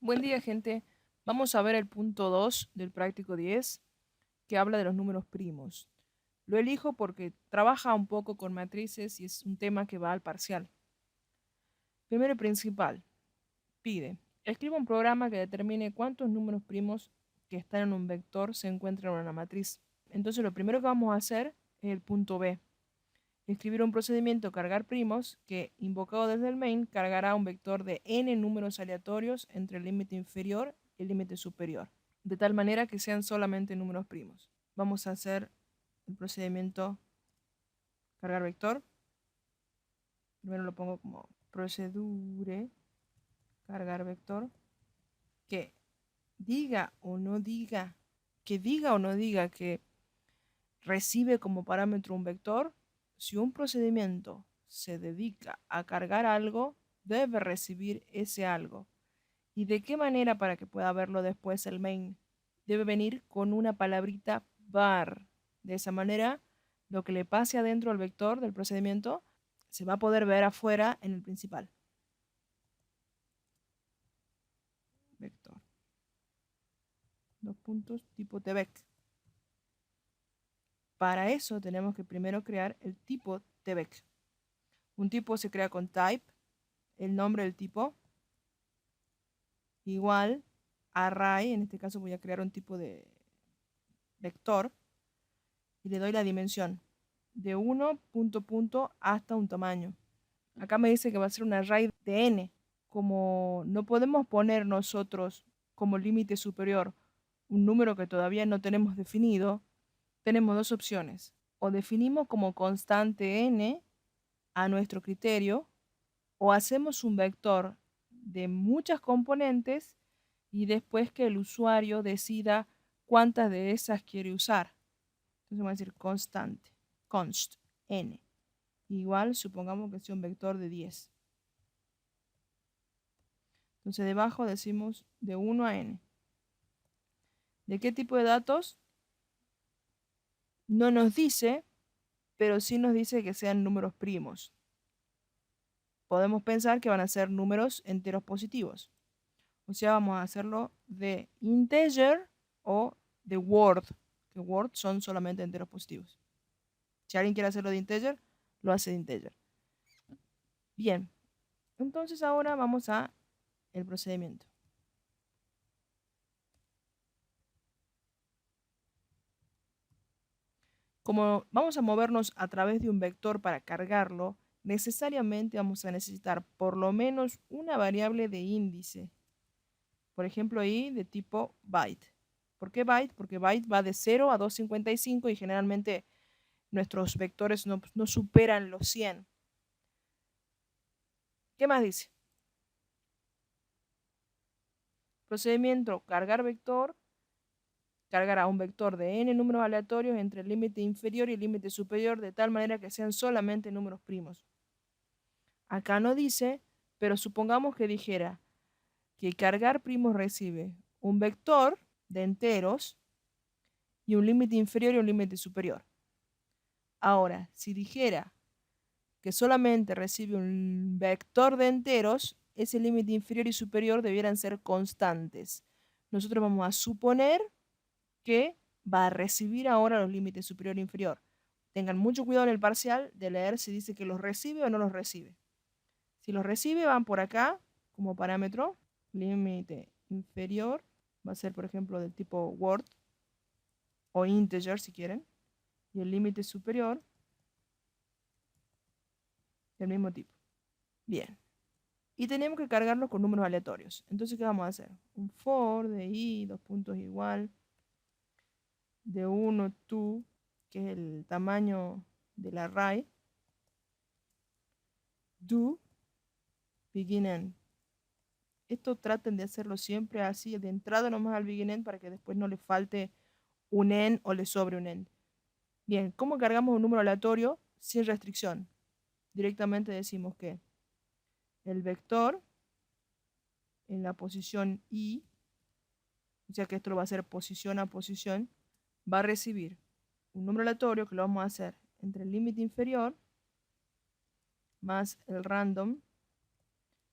Buen día, gente. Vamos a ver el punto 2 del práctico 10, que habla de los números primos. Lo elijo porque trabaja un poco con matrices y es un tema que va al parcial. Primero y principal, pide, escriba un programa que determine cuántos números primos que están en un vector se encuentran en una matriz. Entonces, lo primero que vamos a hacer es el punto B. Escribir un procedimiento cargar primos que, invocado desde el main, cargará un vector de n números aleatorios entre el límite inferior y el límite superior, de tal manera que sean solamente números primos. Vamos a hacer el procedimiento cargar vector. Primero lo pongo como procedure cargar vector, que diga o no diga, que recibe como parámetro un vector. Si un procedimiento se dedica a cargar algo, debe recibir ese algo. ¿Y de qué manera para que pueda verlo después el main? Debe venir con una palabrita var. De esa manera, lo que le pase adentro al vector del procedimiento se va a poder ver afuera en el principal. Vector. Dos puntos tipo tbec. Para eso tenemos que primero crear el tipo tbec. Un tipo se crea con type, el nombre del tipo, igual array. En este caso voy a crear un tipo de vector y le doy la dimensión de 1 punto punto hasta un tamaño. Acá me dice que va a ser un array de n. Como no podemos poner nosotros como límite superior un número que todavía no tenemos definido, tenemos dos opciones. O definimos como constante n a nuestro criterio, o hacemos un vector de muchas componentes y después que el usuario decida cuántas de esas quiere usar. Entonces vamos a decir constante, const, n. Igual, supongamos que sea un vector de 10. Entonces debajo decimos de 1 a n. ¿De qué tipo de datos? No nos dice, pero sí nos dice que sean números primos. Podemos pensar que van a ser números enteros positivos. O sea, vamos a hacerlo de integer o de word, que word son solamente enteros positivos. Si alguien quiere hacerlo de integer, lo hace de integer. Bien, entonces ahora vamos a el procedimiento. Como vamos a movernos a través de un vector para cargarlo, necesariamente vamos a necesitar por lo menos una variable de índice. Por ejemplo, ahí de tipo byte. ¿Por qué byte? Porque byte va de 0 a 255 y generalmente nuestros vectores no superan los 100. ¿Qué más dice? Procedimiento cargar vector cargará un vector de n números aleatorios entre el límite inferior y el límite superior de tal manera que sean solamente números primos. Acá no dice, pero supongamos que dijera que cargar primos recibe un vector de enteros y un límite inferior y un límite superior. Ahora, si dijera que solamente recibe un vector de enteros, ese límite inferior y superior debieran ser constantes. Nosotros vamos a suponer que va a recibir ahora los límites superior e inferior. Tengan mucho cuidado en el parcial de leer si dice que los recibe o no los recibe. Si los recibe, van por acá como parámetro. Límite inferior va a ser, por ejemplo, del tipo word o integer si quieren. Y el límite superior del mismo tipo. Bien. Y tenemos que cargarlo con números aleatorios. Entonces, ¿qué vamos a hacer? Un for de i, dos puntos igual, de 1 to, que es el tamaño del array, do, begin end. Esto traten de hacerlo siempre así, de entrada nomás al begin end para que después no le falte un end o le sobre un end. Bien, ¿cómo cargamos un número aleatorio sin restricción? Directamente decimos que el vector en la posición i, o sea que esto lo va a hacer posición a posición, va a recibir un número aleatorio que lo vamos a hacer entre el límite inferior más el random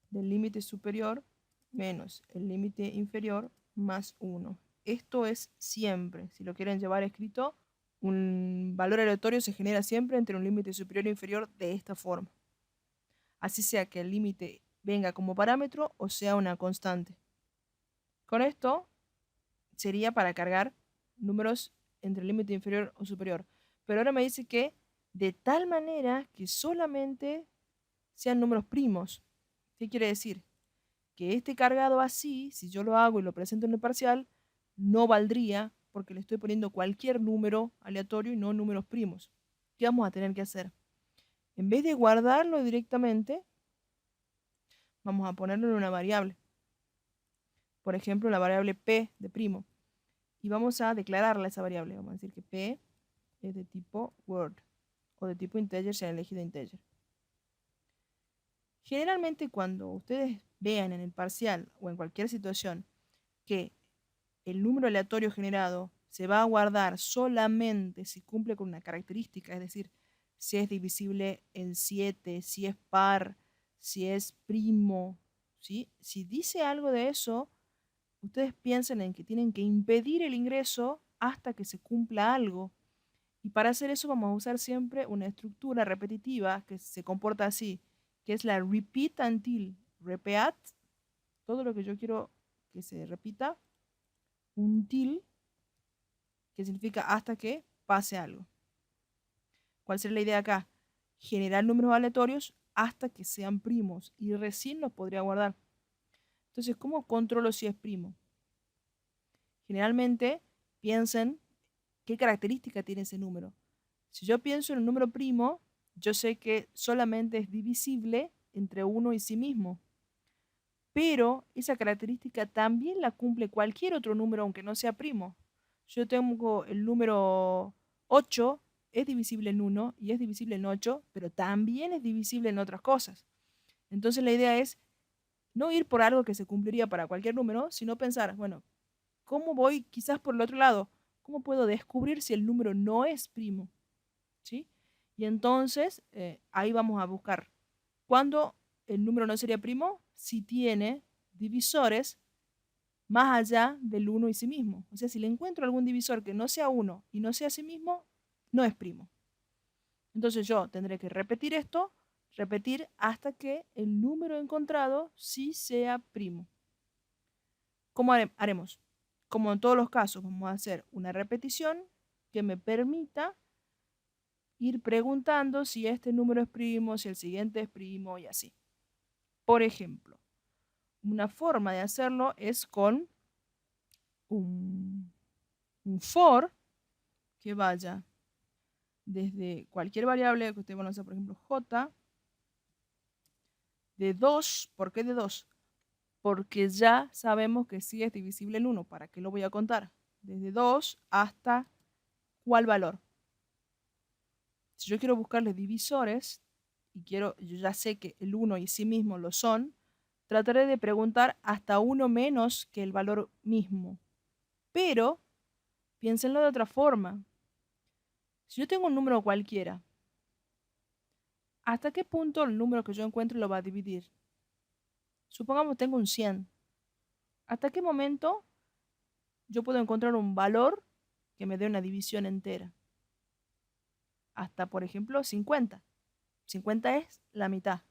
del límite superior menos el límite inferior más 1. Esto es siempre, si lo quieren llevar escrito, un valor aleatorio se genera siempre entre un límite superior e inferior de esta forma. Así sea que el límite venga como parámetro o sea una constante. Con esto sería para cargar números entre el límite inferior o superior. Pero ahora me dice que de tal manera que solamente sean números primos. ¿Qué quiere decir? Que este cargado así, si yo lo hago y lo presento en el parcial, no valdría porque le estoy poniendo cualquier número aleatorio y no números primos. ¿Qué vamos a tener que hacer? En vez de guardarlo directamente, vamos a ponerlo en una variable. Por ejemplo, la variable p de primo. Y vamos a declararla esa variable. Vamos a decir que p es de tipo word o de tipo integer si han elegido integer. Generalmente cuando ustedes vean en el parcial o en cualquier situación que el número aleatorio generado se va a guardar solamente si cumple con una característica, es decir, si es divisible en 7, si es par, si es primo, ¿sí? Si dice algo de eso, ustedes piensen en que tienen que impedir el ingreso hasta que se cumpla algo. Y para hacer eso vamos a usar siempre una estructura repetitiva que se comporta así, que es la repeat until, repeat, todo lo que yo quiero que se repita, until, que significa hasta que pase algo. ¿Cuál sería la idea acá? Generar números aleatorios hasta que sean primos y recién los podría guardar. Entonces, ¿cómo controlo si es primo? Generalmente piensen qué característica tiene ese número. Si yo pienso en un número primo, yo sé que solamente es divisible entre uno y sí mismo. Pero esa característica también la cumple cualquier otro número, aunque no sea primo. Yo tengo el número 8, es divisible en 1 y es divisible en 8, pero también es divisible en otras cosas. Entonces la idea es no ir por algo que se cumpliría para cualquier número, sino pensar, bueno, ¿cómo voy quizás por el otro lado? ¿Cómo puedo descubrir si el número no es primo? ¿Sí? Y entonces ahí vamos a buscar cuándo el número no sería primo si tiene divisores más allá del 1 y sí mismo. O sea, si le encuentro algún divisor que no sea 1 y no sea sí mismo, no es primo. Entonces yo tendré que repetir esto, repetir hasta que el número encontrado sí sea primo. ¿Cómo haremos? Como en todos los casos, vamos a hacer una repetición que me permita ir preguntando si este número es primo, si el siguiente es primo y así. Por ejemplo, una forma de hacerlo es con un for que vaya desde cualquier variable que ustedes van a hacer, por ejemplo, j, de 2. ¿Por qué de 2? Porque ya sabemos que sí es divisible en 1. ¿Para qué lo voy a contar? Desde 2 hasta ¿cuál valor? Si yo quiero buscarle divisores, y yo ya sé que el 1 y sí mismo lo son, trataré de preguntar hasta 1 menos que el valor mismo. Pero piénsenlo de otra forma. Si yo tengo un número cualquiera, ¿hasta qué punto el número que yo encuentro lo va a dividir? Supongamos que tengo un 100. ¿Hasta qué momento yo puedo encontrar un valor que me dé una división entera? Hasta, por ejemplo, 50. 50 es la mitad.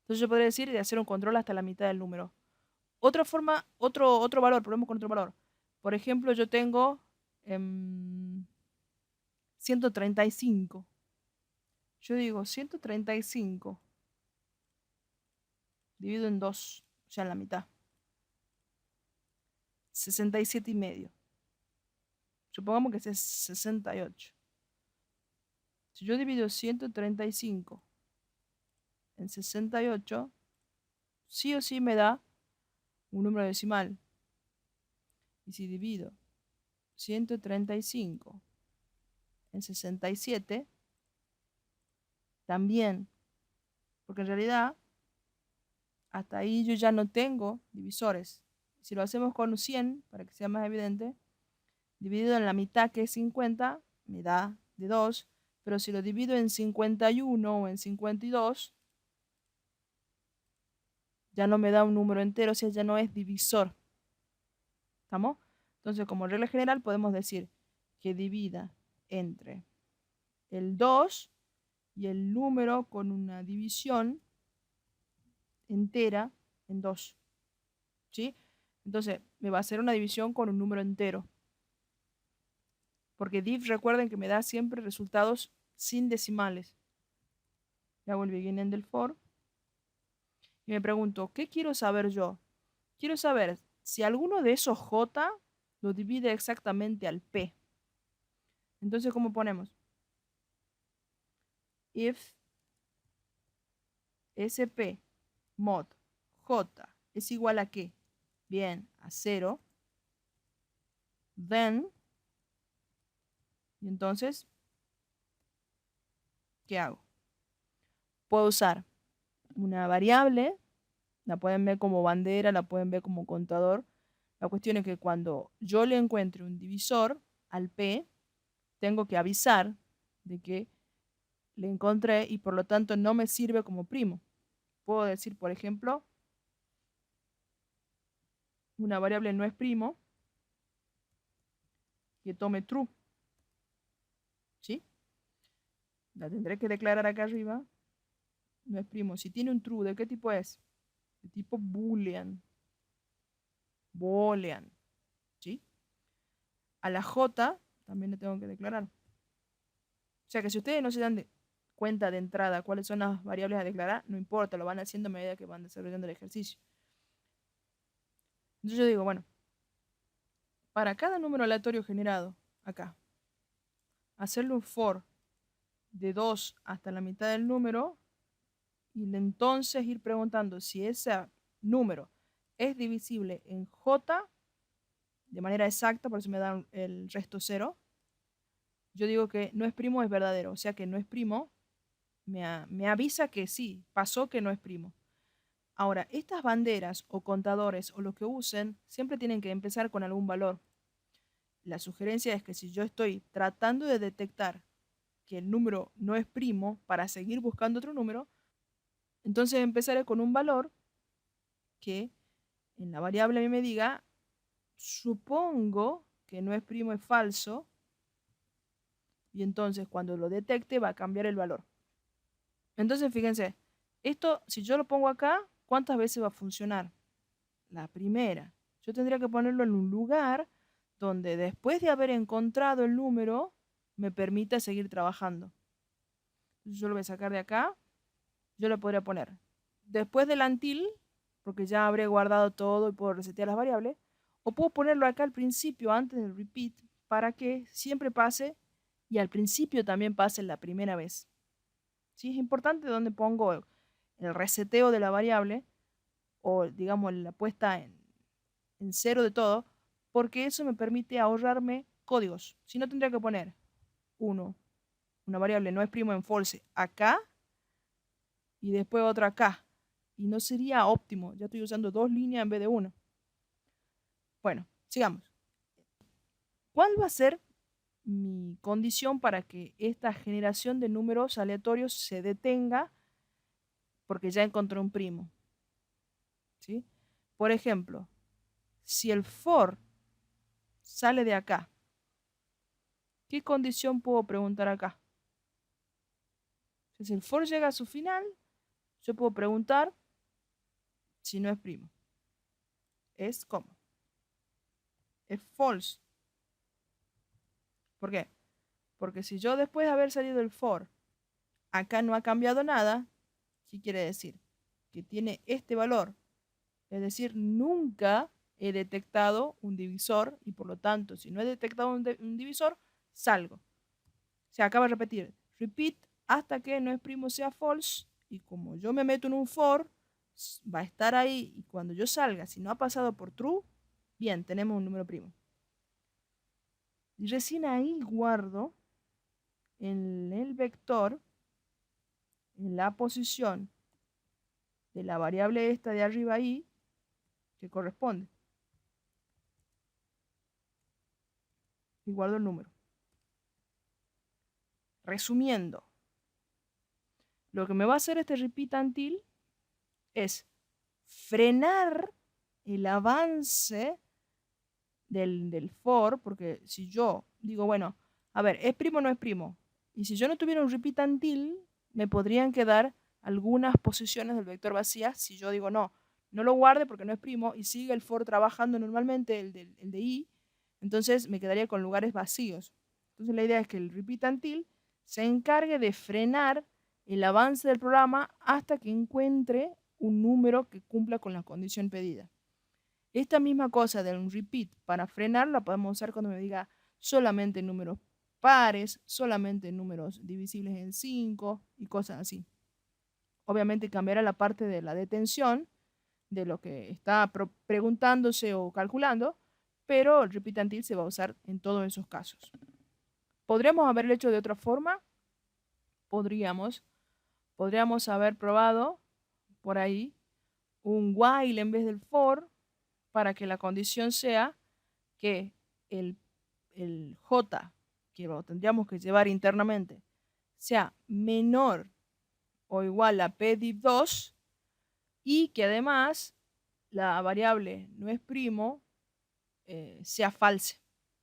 Entonces yo podría decir de hacer un control hasta la mitad del número. Otra forma, otro valor, probemos con otro valor. Por ejemplo, yo tengo 135. Yo digo 135 dividido en 2, o sea, en la mitad. 67 y medio. Supongamos que sea 68. Si yo divido 135 en 68, sí o sí me da un número decimal. Y si divido 135 en 67, también, porque en realidad hasta ahí yo ya no tengo divisores. Si lo hacemos con 100, para que sea más evidente, dividido en la mitad que es 50, me da de 2, pero si lo divido en 51 o en 52, ya no me da un número entero, o sea, ya no es divisor. ¿Estamos? Entonces, como regla general, podemos decir que divida entre el 2 y el número con una división entera en 2. ¿Sí? Entonces, me va a hacer una división con un número entero. Porque div, recuerden que me da siempre resultados sin decimales. Le hago el begin del for. Y me pregunto, ¿qué quiero saber yo? Quiero saber si alguno de esos j lo divide exactamente al p. Entonces, ¿cómo ponemos? If sp mod j es igual a qué? Bien, a 0. Then, y entonces, ¿qué hago? Puedo usar una variable, la pueden ver como bandera, la pueden ver como contador. La cuestión es que cuando yo le encuentre un divisor al p, tengo que avisar de que le encontré y por lo tanto no me sirve como primo. Puedo decir, por ejemplo, una variable no es primo que tome true. ¿Sí? La tendré que declarar acá arriba. No es primo. Si tiene un true, ¿de qué tipo es? De tipo boolean. Boolean. ¿Sí? A la j también le tengo que declarar. O sea que si ustedes no se dan cuenta de entrada cuáles son las variables a declarar, no importa, lo van haciendo a medida que van desarrollando el ejercicio. Entonces yo digo, bueno, para cada número aleatorio generado acá, hacerle un for de 2 hasta la mitad del número y entonces ir preguntando si ese número es divisible en j de manera exacta, por eso me dan el resto 0. Yo digo que no es primo, es verdadero, o sea que no es primo, me avisa que sí, pasó que no es primo. Ahora, estas banderas o contadores o lo que usen siempre tienen que empezar con algún valor. La sugerencia es que si yo estoy tratando de detectar que el número no es primo para seguir buscando otro número, entonces empezaré con un valor que en la variable a mí me diga, supongo que no es primo, es falso, y entonces cuando lo detecte va a cambiar el valor. Entonces fíjense, esto si yo lo pongo acá, ¿cuántas veces va a funcionar? La primera. Yo tendría que ponerlo en un lugar donde después de haber encontrado el número, me permita seguir trabajando. Yo lo voy a sacar de acá. Yo le podría poner después del until, porque ya habré guardado todo y puedo resetear las variables, o puedo ponerlo acá al principio, antes del repeat, para que siempre pase y al principio también pase la primera vez. ¿Sí? Es importante donde pongo el reseteo de la variable o digamos la puesta en cero de todo, porque eso me permite ahorrarme códigos. Si no, tendría que poner uno, una variable no es primo en false acá y después otra acá. Y no sería óptimo. Ya estoy usando dos líneas en vez de una. Bueno, sigamos. ¿Cuál va a ser mi condición para que esta generación de números aleatorios se detenga porque ya encontré un primo? ¿Sí? Por ejemplo, si el for sale de acá, ¿qué condición puedo preguntar acá? Si el for llega a su final, yo puedo preguntar si no es primo. Es como. Es false. ¿Por qué? Porque si yo después de haber salido el for, acá no ha cambiado nada, ¿qué quiere decir? Que tiene este valor. Es decir, nunca he detectado un divisor y por lo tanto, si no he detectado un divisor, salgo. Se acaba de repetir. Repeat hasta que no es primo sea false y como yo me meto en un for, va a estar ahí y cuando yo salga, si no ha pasado por true, bien, tenemos un número primo. Y recién ahí guardo en el vector, en la posición de la variable esta de arriba ahí, que corresponde. Y guardo el número. Resumiendo, lo que me va a hacer este repeat until es frenar el avance del for, porque si yo digo, bueno, a ver, ¿es primo o no es primo? Y si yo no tuviera un repeat until, me podrían quedar algunas posiciones del vector vacías si yo digo no, no lo guarde porque no es primo y sigue el for trabajando normalmente, el de i, entonces me quedaría con lugares vacíos. Entonces la idea es que el repeat until se encargue de frenar el avance del programa hasta que encuentre un número que cumpla con la condición pedida. Esta misma cosa del repeat para frenar la podemos usar cuando me diga solamente números pares, solamente números divisibles en 5 y cosas así. Obviamente cambiará la parte de la detención de lo que está preguntándose o calculando, pero el repeat until se va a usar en todos esos casos. ¿Podríamos haberlo hecho de otra forma? Podríamos. Podríamos haber probado por ahí un while en vez del for para que la condición sea que el j que lo tendríamos que llevar internamente sea menor o igual a pdiv2 y que además la variable no es primo sea falsa.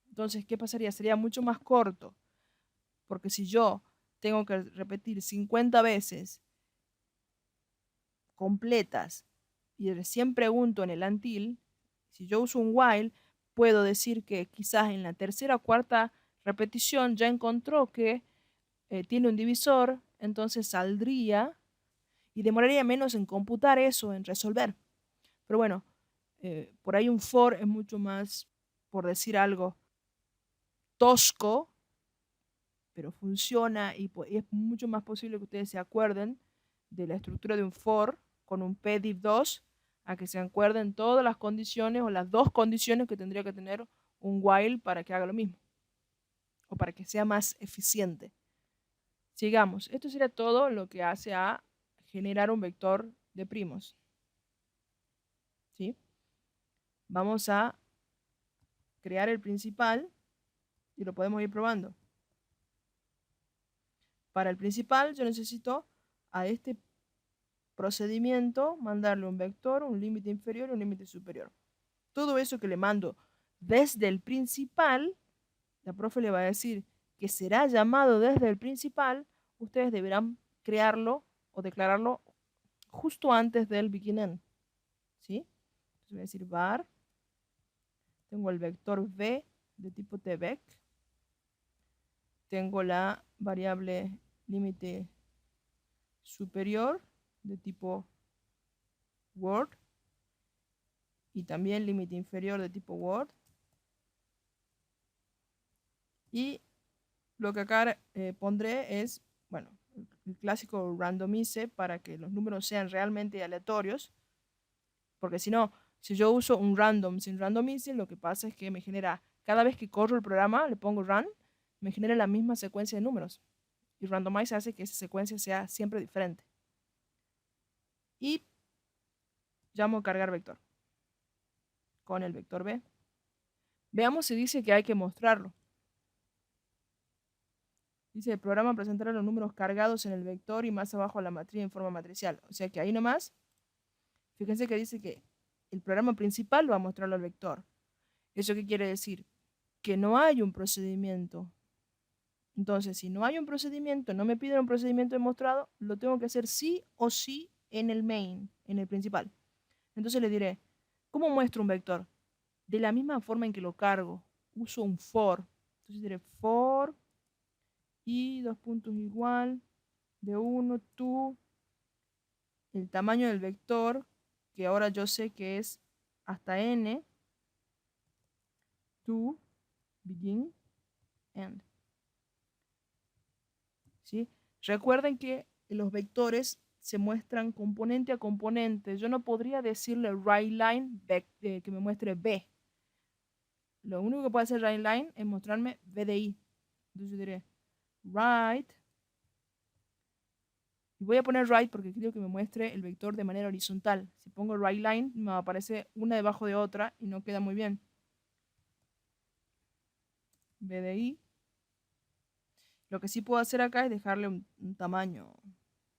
Entonces, ¿qué pasaría? Sería mucho más corto, porque si yo tengo que repetir 50 veces completas y recién pregunto en el until, si yo uso un while, puedo decir que quizás en la tercera o cuarta repetición ya encontró que tiene un divisor, entonces saldría y demoraría menos en computar eso, en resolver. Pero bueno, por ahí un for es mucho más, por decir algo, tosco, pero funciona y es mucho más posible que ustedes se acuerden de la estructura de un for con un pdiv2 a que se acuerden todas las condiciones o las dos condiciones que tendría que tener un while para que haga lo mismo o para que sea más eficiente. Sigamos. Esto sería todo lo que hace a generar un vector de primos. ¿Sí? Vamos a crear el principal y lo podemos ir probando. Para el principal yo necesito a este procedimiento mandarle un vector, un límite inferior y un límite superior. Todo eso que le mando desde el principal, la profe le va a decir que será llamado desde el principal, ustedes deberán crearlo o declararlo justo antes del begin-end. ¿Sí? Entonces voy a decir var, tengo el vector v de tipo tvec, tengo la variable límite superior de tipo word y también límite inferior de tipo word. Y lo que acá pondré es, bueno, el clásico randomize para que los números sean realmente aleatorios, porque si no, si yo uso un random sin randomize, lo que pasa es que me genera, cada vez que corro el programa, le pongo run, me genera la misma secuencia de números. Y randomize hace que esa secuencia sea siempre diferente. Y llamo cargar vector con el vector b. Veamos si dice que hay que mostrarlo. Dice, el programa presentará los números cargados en el vector y más abajo la matriz en forma matricial. O sea que ahí nomás, fíjense que dice que el programa principal va a mostrarlo al vector. ¿Eso qué quiere decir? Que no hay un procedimiento. Entonces, si no hay un procedimiento, no me piden un procedimiento demostrado, lo tengo que hacer sí o sí en el main, en el principal. Entonces le diré, ¿cómo muestro un vector? De la misma forma en que lo cargo, uso un for. Entonces diré for y dos puntos igual de 1 to el tamaño del vector, que ahora yo sé que es hasta n, to begin end. ¿Sí? Recuerden que los vectores se muestran componente a componente. Yo no podría decirle writeLine que me muestre b. Lo único que puede hacer writeLine es mostrarme b de i. Entonces yo diré write. Y voy a poner write porque quiero que me muestre el vector de manera horizontal. Si pongo writeLine me aparece una debajo de otra y no queda muy bien. b de i. Lo que sí puedo hacer acá es dejarle un tamaño,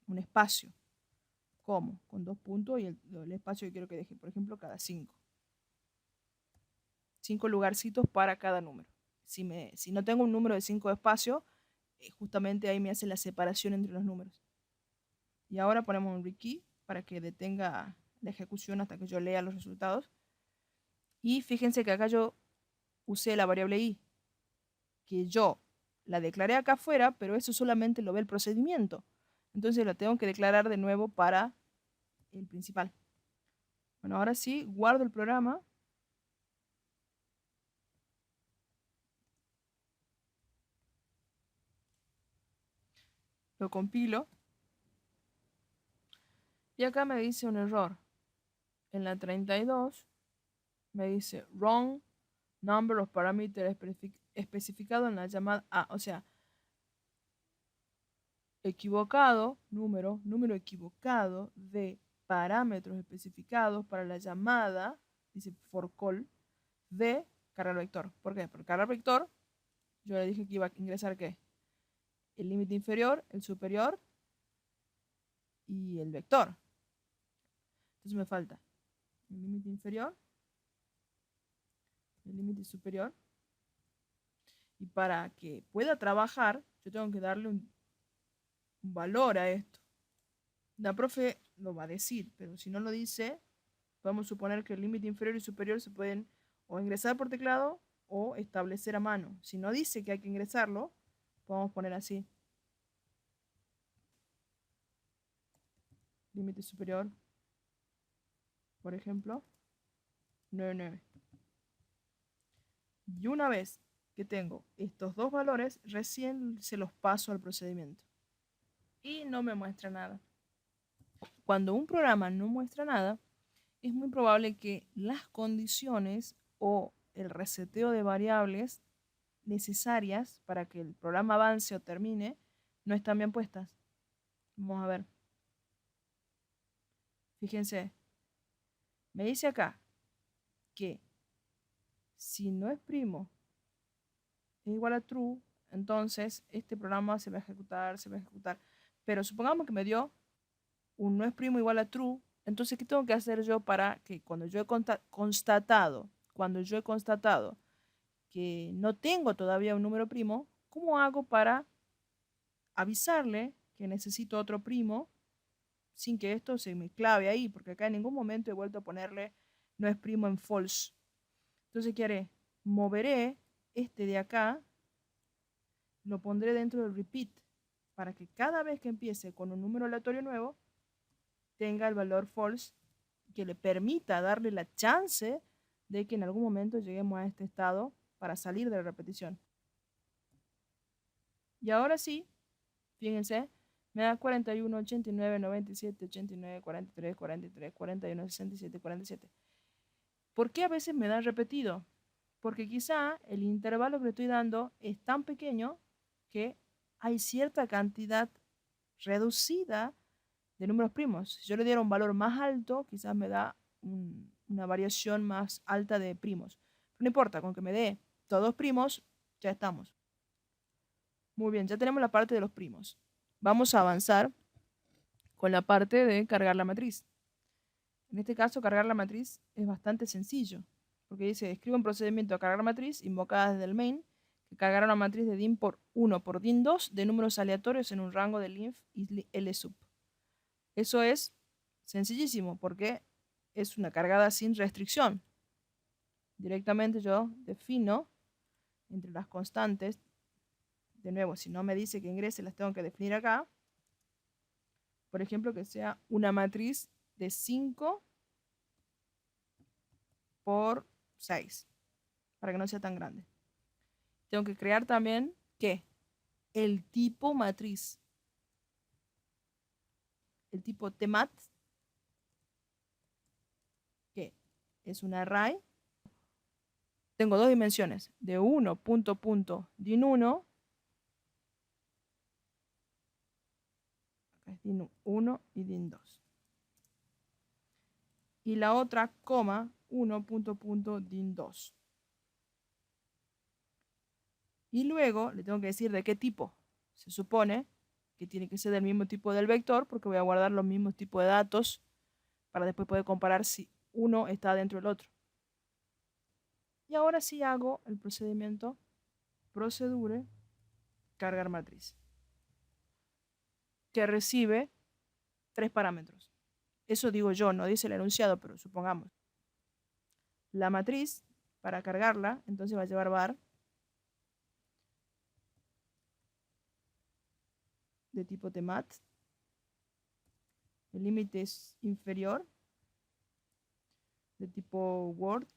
un espacio. ¿Cómo? Con 2 puntos y el espacio que quiero que deje. Por ejemplo, cada 5. 5 lugarcitos para cada número. Si no tengo un número de 5 espacios, justamente ahí me hace la separación entre los números. Y ahora ponemos un rekey para que detenga la ejecución hasta que yo lea los resultados. Y fíjense que acá yo usé la variable i, que yo la declaré acá afuera, pero eso solamente lo ve el procedimiento. Entonces la tengo que declarar de nuevo para el principal. Bueno, ahora sí, guardo el programa. Lo compilo. Y acá me dice un error. En la 32 me dice wrong number of parameters especificado en la llamada A. O sea, equivocado, número equivocado de parámetros especificados para la llamada, dice for call, de cargar vector. ¿Por qué? Por cargar vector, yo le dije que iba a ingresar ¿qué? El límite inferior, el superior y el vector. Entonces me falta el límite inferior, el límite superior. Y para que pueda trabajar, yo tengo que darle un valor a esto. La profe lo va a decir, pero si no lo dice, podemos suponer que el límite inferior y superior se pueden o ingresar por teclado o establecer a mano. Si no dice que hay que ingresarlo, podemos poner así. Límite superior, por ejemplo, 99. Y una vez que tengo estos dos valores, recién se los paso al procedimiento. Y no me muestra nada. Cuando un programa no muestra nada, es muy probable que las condiciones o el reseteo de variables necesarias para que el programa avance o termine no están bien puestas. Vamos a ver. Fíjense, me dice acá que si no es primo es igual a true, entonces este programa se va a ejecutar, se va a ejecutar. Pero supongamos que me dio un no es primo igual a true, entonces ¿qué tengo que hacer yo para que cuando yo he constatado que no tengo todavía un número primo, ¿cómo hago para avisarle que necesito otro primo sin que esto se me clave ahí? Porque acá en ningún momento he vuelto a ponerle no es primo en false. Entonces, ¿qué haré? Moveré este de acá, lo pondré dentro del repeat para que cada vez que empiece con un número aleatorio nuevo tenga el valor false que le permita darle la chance de que en algún momento lleguemos a este estado para salir de la repetición. Y ahora sí, fíjense, me da 41, 89, 97, 89, 43, 43, 41, 67, 47. ¿Por qué a veces me da repetido? Porque quizá el intervalo que le estoy dando es tan pequeño que hay cierta cantidad reducida de números primos. Si yo le diera un valor más alto, quizás me da una variación más alta de primos. Pero no importa, con que me dé todos primos, ya estamos. Muy bien, ya tenemos la parte de los primos. Vamos a avanzar con la parte de cargar la matriz. En este caso, cargar la matriz es bastante sencillo, porque dice, escribe un procedimiento a cargar matriz invocada desde el main, que cargará una matriz de din por 1 por din 2 de números aleatorios en un rango de linf y lsub. Eso es sencillísimo, porque es una cargada sin restricción. Directamente yo defino entre las constantes, de nuevo, si no me dice que ingrese, las tengo que definir acá. Por ejemplo, que sea una matriz de 5 por 6, para que no sea tan grande. Tengo que crear también, ¿qué? El tipo matriz. El tipo tmat, que es un array. Tengo dos dimensiones, de 1, din 1, acá es din 1 y din 2. Y la otra, coma, 1, din 2. Y luego le tengo que decir de qué tipo se supone que tiene que ser del mismo tipo del vector, porque voy a guardar los mismos tipos de datos para después poder comparar si uno está dentro del otro. Y ahora sí hago el procedimiento procedure cargar matriz, que recibe 3 parámetros. Eso digo yo, no dice el enunciado, pero supongamos. La matriz, para cargarla, entonces va a llevar var de tipo temat. El límite es inferior de tipo word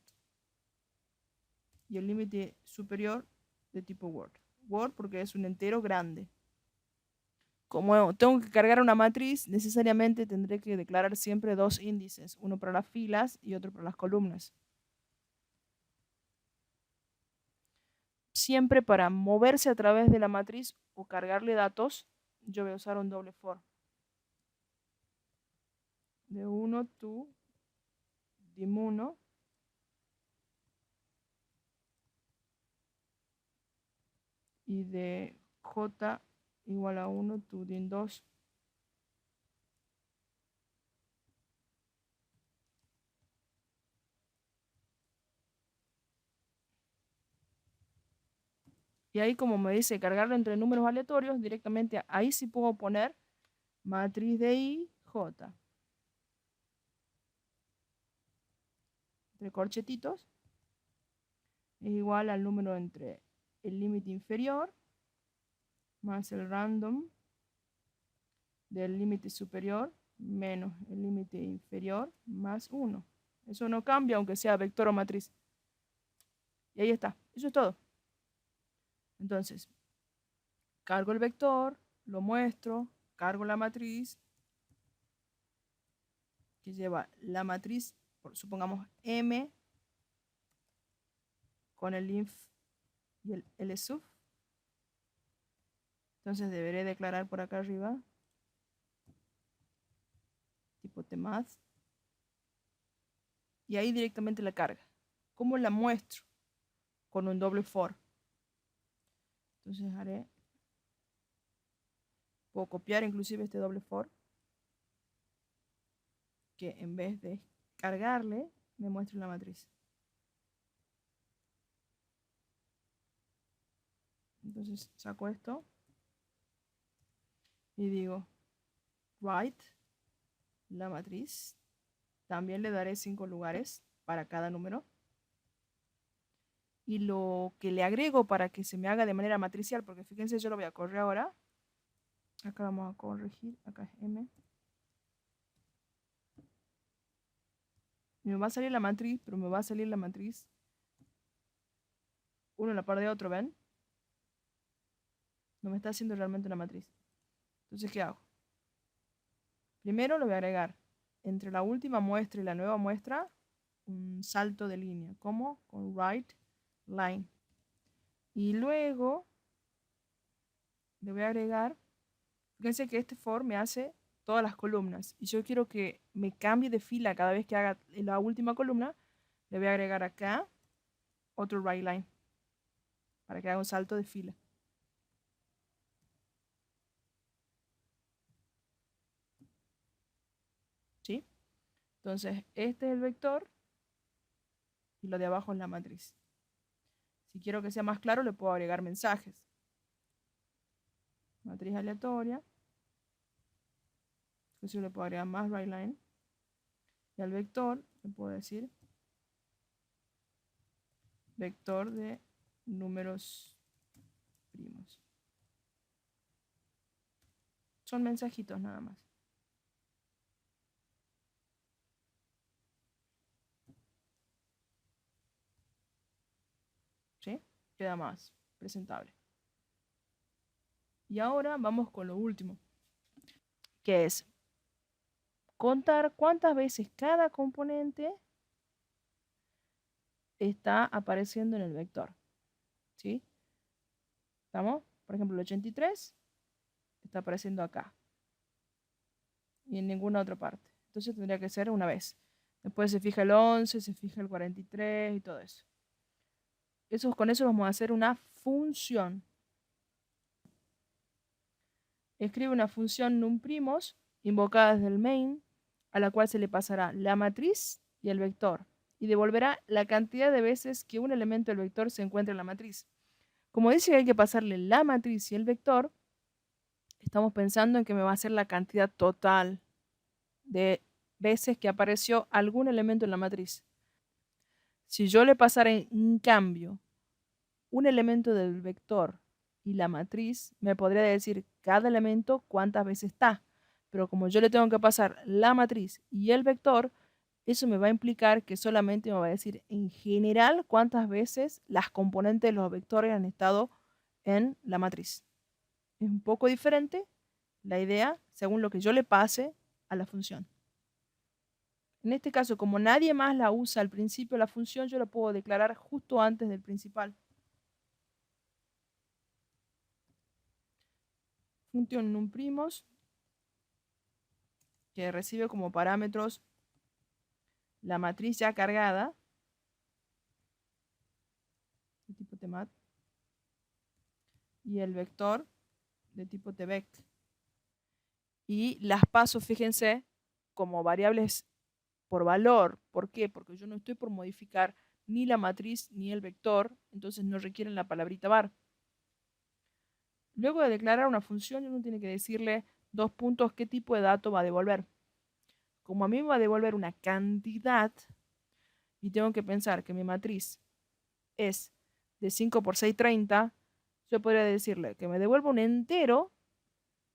y el límite superior de tipo word. Word porque es un entero grande. Como tengo que cargar una matriz, necesariamente tendré que declarar siempre 2 índices, uno para las filas y otro para las columnas. Siempre para moverse a través de la matriz o cargarle datos, yo voy a usar un doble for. De 1 to dim1 y de j igual a 1 to dim2. Y ahí como me dice cargarlo entre números aleatorios, directamente ahí sí puedo poner matriz de i, j. Entre corchetitos es igual al número entre el límite inferior más el random del límite superior menos el límite inferior más 1. Eso no cambia aunque sea vector o matriz. Y ahí está. Eso es todo. Entonces, cargo el vector, lo muestro, cargo la matriz, que lleva la matriz, supongamos M, con el inf y el lsub. Entonces deberé declarar por acá arriba tipo temat. Y ahí directamente la carga. ¿Cómo la muestro? Con un doble for. Entonces puedo copiar inclusive este doble for, que en vez de cargarle, me muestra la matriz. Entonces saco esto y digo write la matriz. También le daré 5 lugares para cada número. Y lo que le agrego para que se me haga de manera matricial, porque fíjense, yo lo voy a correr ahora. Acá vamos a corregir, acá es M. Y me va a salir la matriz, pero me va a salir la matriz uno a la par de otro, ¿ven? No me está haciendo realmente una matriz. Entonces, ¿qué hago? Primero lo voy a agregar entre la última muestra y la nueva muestra un salto de línea. ¿Cómo? Con write line. Y luego le voy a agregar, fíjense que este for me hace todas las columnas. Y yo quiero que me cambie de fila cada vez que haga la última columna. Le voy a agregar acá otro write line para que haga un salto de fila. ¿Sí? Entonces, este es el vector y lo de abajo es la matriz. Si quiero que sea más claro, le puedo agregar mensajes. Matriz aleatoria. Entonces le puedo agregar más write line. Y al vector le puedo decir vector de números primos. Son mensajitos nada más. ¿Sí? Queda más presentable. Y ahora vamos con lo último, que es contar cuántas veces cada componente está apareciendo en el vector. ¿Sí? ¿Estamos? Por ejemplo, el 83 está apareciendo acá. Y en ninguna otra parte. Entonces tendría que ser una vez. Después se fija el 11, se fija el 43 y todo eso. Con eso vamos a hacer una función. escribe una función numprimos invocada desde el main, a la cual se le pasará la matriz y el vector, y devolverá la cantidad de veces que un elemento del vector se encuentra en la matriz. Como dice que hay que pasarle la matriz y el vector, estamos pensando en que me va a ser la cantidad total de veces que apareció algún elemento en la matriz. Si yo le pasara en cambio un elemento del vector y la matriz, me podría decir cada elemento cuántas veces está. Pero como yo le tengo que pasar la matriz y el vector, eso me va a implicar que solamente me va a decir en general cuántas veces las componentes de los vectores han estado en la matriz. Es un poco diferente la idea según lo que yo le pase a la función. En este caso, como nadie más la usa al principio de la función, yo la puedo declarar justo antes del principal. Función numprimos, que recibe como parámetros la matriz ya cargada, de tipo tmat, y el vector de tipo tvec. Y las paso, fíjense, como variables por valor. ¿Por qué? Porque yo no estoy por modificar ni la matriz ni el vector, entonces no requieren la palabrita var. Luego de declarar una función, uno tiene que decirle dos puntos qué tipo de dato va a devolver. Como a mí me va a devolver una cantidad, y tengo que pensar que mi matriz es de 5 por 6, 30, yo podría decirle que me devuelva un entero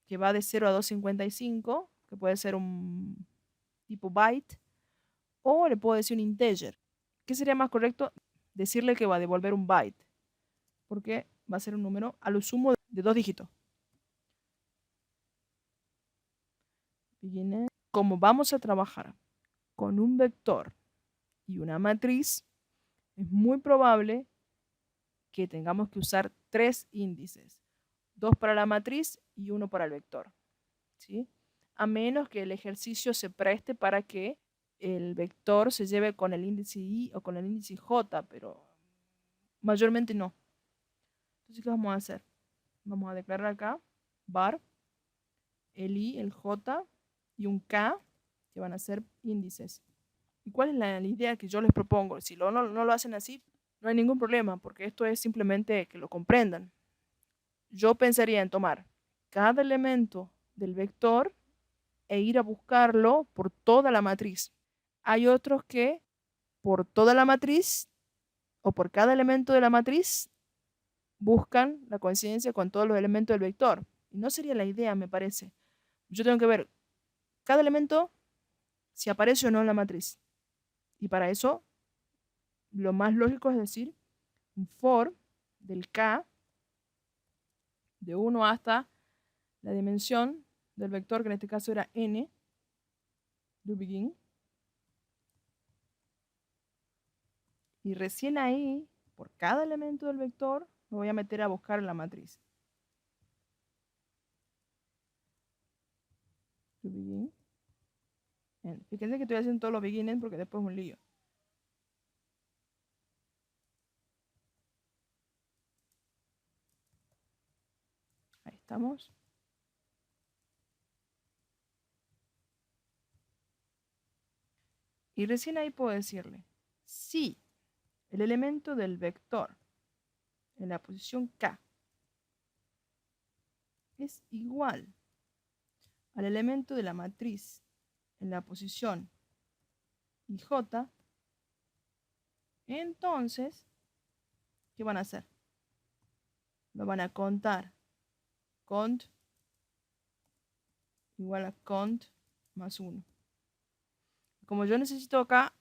que va de 0 a 255, que puede ser un tipo byte, o le puedo decir un integer. ¿Qué sería más correcto? Decirle que va a devolver un byte, porque va a ser un número a lo sumo de 2 dígitos. Como vamos a trabajar con un vector y una matriz, es muy probable que tengamos que usar 3 índices, 2 para la matriz y 1 para el vector, ¿sí? A menos que el ejercicio se preste para que el vector se lleve con el índice i o con el índice j, pero mayormente no. Entonces, ¿qué vamos a hacer? Vamos a declarar acá var, el i, el j y un k, que van a ser índices. ¿Y cuál es la idea que yo les propongo? Si no lo hacen así, no hay ningún problema, porque esto es simplemente que lo comprendan. Yo pensaría en tomar cada elemento del vector e ir a buscarlo por toda la matriz. Hay otros que por toda la matriz o por cada elemento de la matriz buscan la coincidencia con todos los elementos del vector. Y no sería la idea, me parece. Yo tengo que ver cada elemento si aparece o no en la matriz. Y para eso, lo más lógico es decir un for del k de 1 hasta la dimensión del vector, que en este caso era n, do begin. Y recién ahí, por cada elemento del vector, me voy a meter a buscar en la matriz. Do begin. Bien. Fíjense que estoy haciendo todos los beginnings porque después es un lío. Ahí estamos. Y recién ahí puedo decirle, si el elemento del vector en la posición K es igual al elemento de la matriz en la posición IJ, entonces, ¿qué van a hacer? Lo van a contar. Cont igual a cont más 1. Como yo necesito acá,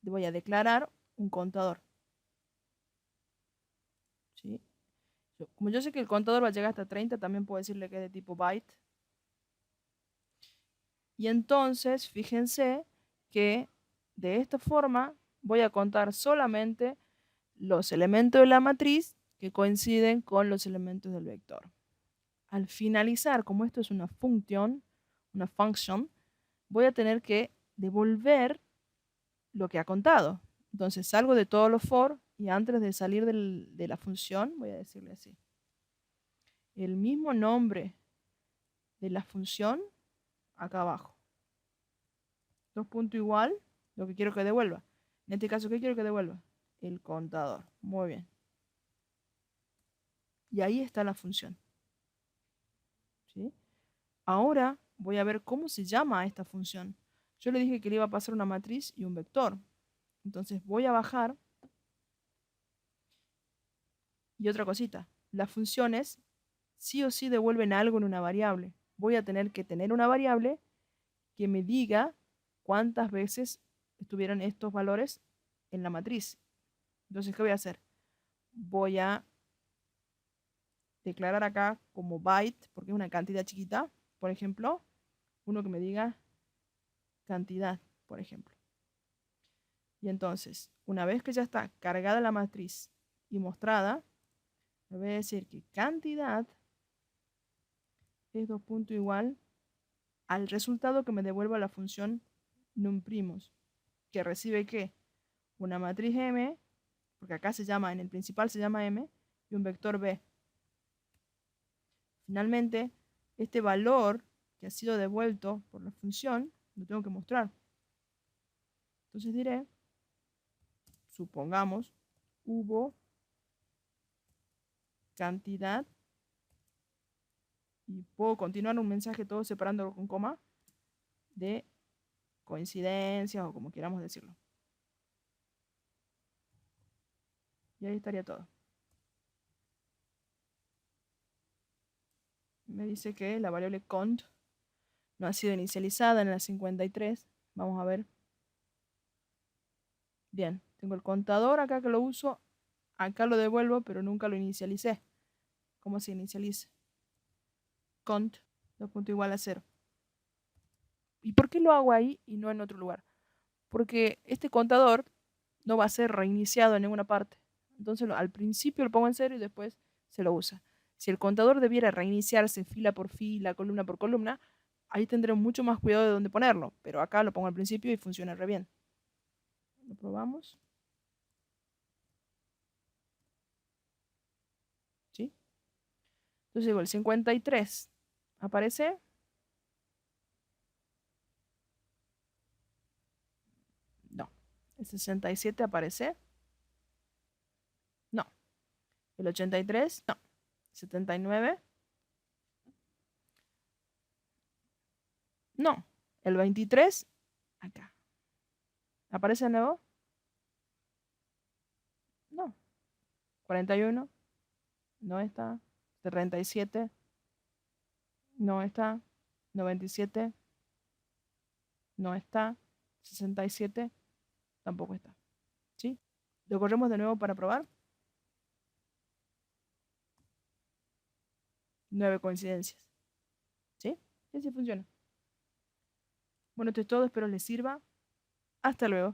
le voy a declarar un contador. ¿Sí? Como yo sé que el contador va a llegar hasta 30, también puedo decirle que es de tipo byte. Y entonces, fíjense que de esta forma voy a contar solamente los elementos de la matriz que coinciden con los elementos del vector. Al finalizar, como esto es una función, voy a tener que devolver lo que ha contado. Entonces salgo de todos los for y antes de salir de la función voy a decirle así. El mismo nombre de la función acá abajo. 2 puntos igual, lo que quiero que devuelva. En este caso, ¿qué quiero que devuelva? El contador. Muy bien. Y ahí está la función. ¿Sí? Ahora voy a ver cómo se llama esta función. Yo le dije que le iba a pasar una matriz y un vector. Entonces voy a bajar. Y otra cosita, las funciones sí o sí devuelven algo en una variable. Voy a tener que tener una variable que me diga cuántas veces estuvieron estos valores en la matriz. Entonces, ¿qué voy a hacer? Voy a declarar acá como byte, porque es una cantidad chiquita, por ejemplo, uno que me diga cantidad, por ejemplo. Y entonces, una vez que ya está cargada la matriz y mostrada, le voy a decir que cantidad es 2 puntos igual al resultado que me devuelva la función numprimos, que recibe ¿qué? Una matriz M, porque acá se llama, en el principal se llama M, y un vector B. Finalmente, este valor que ha sido devuelto por la función, lo tengo que mostrar. Entonces diré, supongamos, hubo cantidad, y puedo continuar un mensaje todo separándolo con coma, de coincidencias o como queramos decirlo. Y ahí estaría todo. Me dice que la variable cont no ha sido inicializada en la 53. Vamos a ver. Bien, tengo el contador acá que lo uso. Acá lo devuelvo, pero nunca lo inicialicé. ¿Cómo se inicializa? Cont, 2 puntos igual a 0. ¿Y por qué lo hago ahí y no en otro lugar? Porque este contador no va a ser reiniciado en ninguna parte. Entonces al principio lo pongo en 0 y después se lo usa. Si el contador debiera reiniciarse fila por fila, columna por columna, ahí tendré mucho más cuidado de dónde ponerlo. Pero acá lo pongo al principio y funciona re bien. Lo probamos. ¿Sí? Entonces digo, el 53 aparece. No. El 67 aparece. No. El 83, no. 79, no. El 23, acá. ¿Aparece de nuevo? No. 41, no está. 37, no está. 97, no está. 67, tampoco está. ¿Sí? Lo corremos de nuevo para probar. 9 coincidencias. ¿Sí? Y así funciona. Bueno, esto es todo. Espero les sirva. Hasta luego.